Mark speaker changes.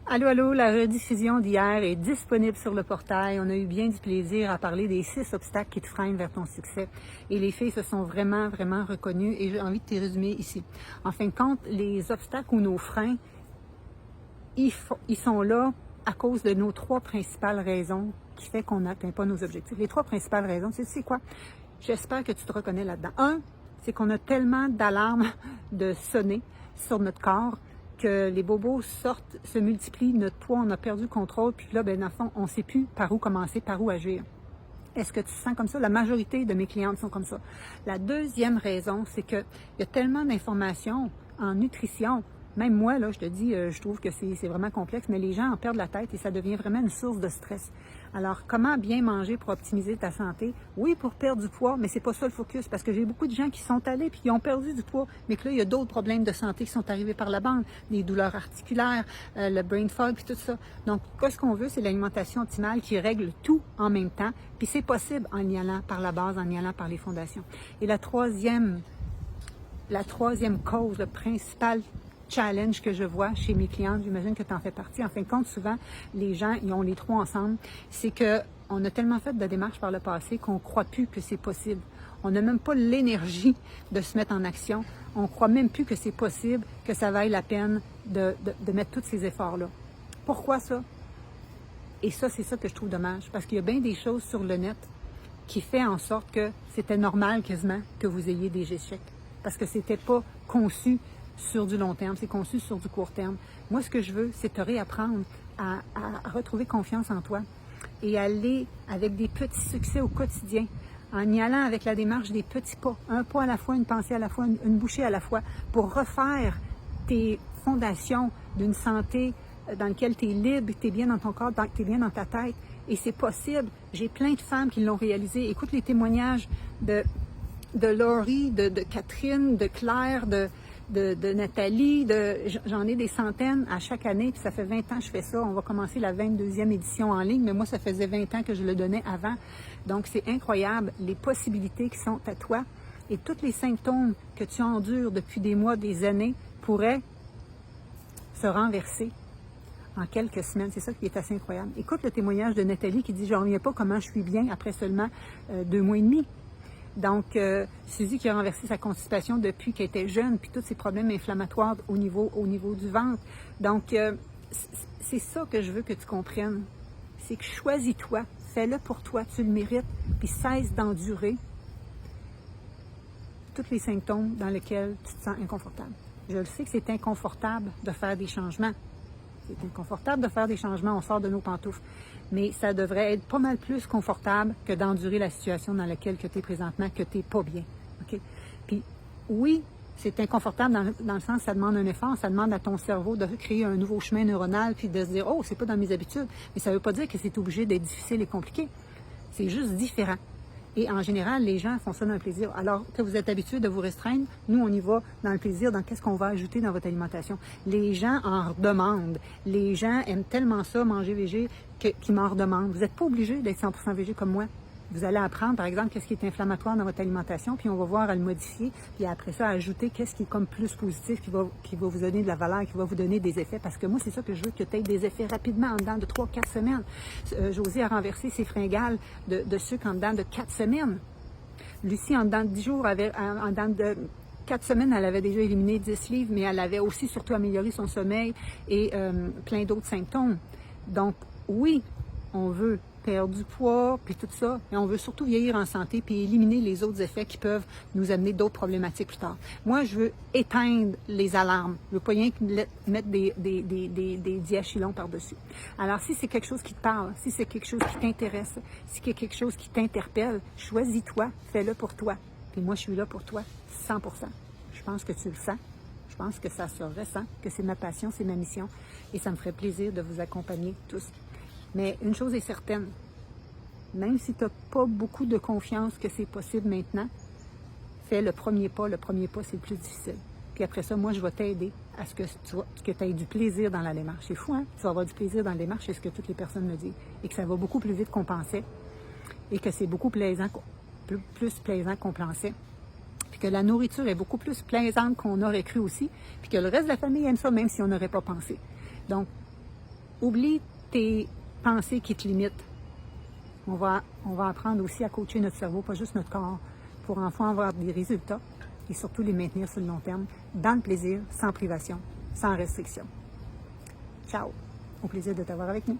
Speaker 1: Allô, allô, la rediffusion d'hier est disponible sur le portail. On a eu bien du plaisir à parler des 6 obstacles qui te freinent vers ton succès. Et les filles se sont vraiment, vraiment reconnues et j'ai envie de te résumer ici. En fin de compte, les obstacles ou nos freins, ils sont là à cause de nos 3 principales raisons qui fait qu'on n'atteint pas nos objectifs. Les 3 principales raisons, c'est quoi? J'espère que tu te reconnais là-dedans. Un, c'est qu'on a tellement d'alarmes de sonner sur notre corps que les bobos sortent, se multiplient, notre poids, on a perdu le contrôle, puis là, ben, dans le fond, on ne sait plus par où commencer, par où agir. Est-ce que tu te sens comme ça? La majorité de mes clientes sont comme ça. La deuxième raison, c'est qu'il y a tellement d'informations en nutrition. Même moi, là, je te dis, je trouve que c'est vraiment complexe, mais les gens en perdent la tête et ça devient vraiment une source de stress. Alors, comment bien manger pour optimiser ta santé? Oui, pour perdre du poids, mais c'est pas ça le focus, parce que j'ai beaucoup de gens qui sont allés puis qui ont perdu du poids, mais que là, il y a d'autres problèmes de santé qui sont arrivés par la bande, des douleurs articulaires, le brain fog, puis tout ça. Donc, ce qu'on veut, c'est l'alimentation optimale qui règle tout en même temps, puis c'est possible en y allant par la base, en y allant par les fondations. Et la troisième cause, le principal challenge que je vois chez mes clientes, j'imagine que tu en fais partie. En fin de compte, souvent, les gens, ils ont les 3 ensemble. C'est qu'on a tellement fait de démarches par le passé qu'on ne croit plus que c'est possible. On n'a même pas l'énergie de se mettre en action. On ne croit même plus que c'est possible, que ça vaille la peine de mettre tous ces efforts-là. Pourquoi ça? Et ça, c'est ça que je trouve dommage. Parce qu'il y a bien des choses sur le net qui fait en sorte que c'était normal quasiment que vous ayez des échecs. Parce que c'était pas conçu sur du long terme, c'est conçu sur du court terme. Moi, ce que je veux, c'est te réapprendre à retrouver confiance en toi et aller avec des petits succès au quotidien, en y allant avec la démarche des petits pas, un pas à la fois, une pensée à la fois, une bouchée à la fois, pour refaire tes fondations d'une santé dans laquelle tu es libre, tu es bien dans ton corps, tu es bien dans ta tête. Et c'est possible. J'ai plein de femmes qui l'ont réalisé. Écoute les témoignages de Laurie, de Catherine, de Claire, de Nathalie, j'en ai des centaines à chaque année, puis ça fait 20 ans que je fais ça. On va commencer la 22e édition en ligne, mais moi, ça faisait 20 ans que je le donnais avant. Donc, c'est incroyable, les possibilités qui sont à toi et tous les symptômes que tu endures depuis des mois, des années, pourraient se renverser en quelques semaines. C'est ça qui est assez incroyable. Écoute le témoignage de Nathalie qui dit « Je ne reviens pas comment je suis bien après seulement 2 mois et demi ». Donc, Suzy qui a renversé sa constipation depuis qu'elle était jeune, puis tous ses problèmes inflammatoires au niveau du ventre. Donc, c'est ça que je veux que tu comprennes. C'est que choisis-toi, fais-le pour toi, tu le mérites, puis cesse d'endurer tous les symptômes dans lesquels tu te sens inconfortable. Je le sais que c'est inconfortable de faire des changements. C'est inconfortable de faire des changements, on sort de nos pantoufles. Mais ça devrait être pas mal plus confortable que d'endurer la situation dans laquelle tu es présentement, que tu n'es pas bien. Okay? Puis oui, c'est inconfortable dans le sens que ça demande un effort, ça demande à ton cerveau de créer un nouveau chemin neuronal, puis de se dire « Oh, c'est pas dans mes habitudes ». Mais ça ne veut pas dire que c'est obligé d'être difficile et compliqué. C'est juste différent. Et en général, les gens font ça dans le plaisir. Alors que vous êtes habitué de vous restreindre, nous, on y va dans le plaisir, dans qu'est-ce qu'on va ajouter dans votre alimentation. Les gens en redemandent. Les gens aiment tellement ça, manger végé, qu'ils m'en redemandent. Vous n'êtes pas obligé d'être 100% végé comme moi. Vous allez apprendre, par exemple, qu'est-ce qui est inflammatoire dans votre alimentation, puis on va voir à le modifier, puis après ça, ajouter qu'est-ce qui est comme plus positif, qui va vous donner de la valeur, qui va vous donner des effets. Parce que moi, c'est ça que je veux, que tu aies des effets rapidement, en dedans de 3-4 semaines. Josie a renversé ses fringales de sucre en dedans de 4 semaines. Lucie, en dedans de 10 jours, en dedans de 4 semaines, elle avait déjà éliminé 10 livres, mais elle avait aussi surtout amélioré son sommeil et plein d'autres symptômes. Donc, oui, on veut perdre du poids, puis tout ça, mais on veut surtout vieillir en santé, puis éliminer les autres effets qui peuvent nous amener d'autres problématiques plus tard. Moi, je veux éteindre les alarmes. Je veux pas rien mettre des diachylons par-dessus. Alors, si c'est quelque chose qui te parle, si c'est quelque chose qui t'intéresse, si c'est quelque chose qui t'interpelle, choisis-toi, fais-le pour toi. Puis moi, je suis là pour toi, 100%. Je pense que tu le sens. Je pense que ça se ressent, que c'est ma passion, c'est ma mission, et ça me ferait plaisir de vous accompagner tous. Mais une chose est certaine, même si tu n'as pas beaucoup de confiance que c'est possible maintenant, fais le premier pas. Le premier pas, c'est le plus difficile. Puis après ça, moi, je vais t'aider à ce que tu aies du plaisir dans la démarche. C'est fou, hein? Tu vas avoir du plaisir dans la démarche, c'est ce que toutes les personnes me disent. Et que ça va beaucoup plus vite qu'on pensait. Et que c'est beaucoup plaisant, plus plaisant qu'on pensait. Puis que la nourriture est beaucoup plus plaisante qu'on aurait cru aussi. Puis que le reste de la famille aime ça, même si on n'aurait pas pensé. Donc, Oublie tes pensées qui te limitent. On va apprendre aussi à coacher notre cerveau, pas juste notre corps, pour enfin avoir des résultats et surtout les maintenir sur le long terme, dans le plaisir, sans privation, sans restriction. Ciao! Au plaisir de t'avoir avec nous.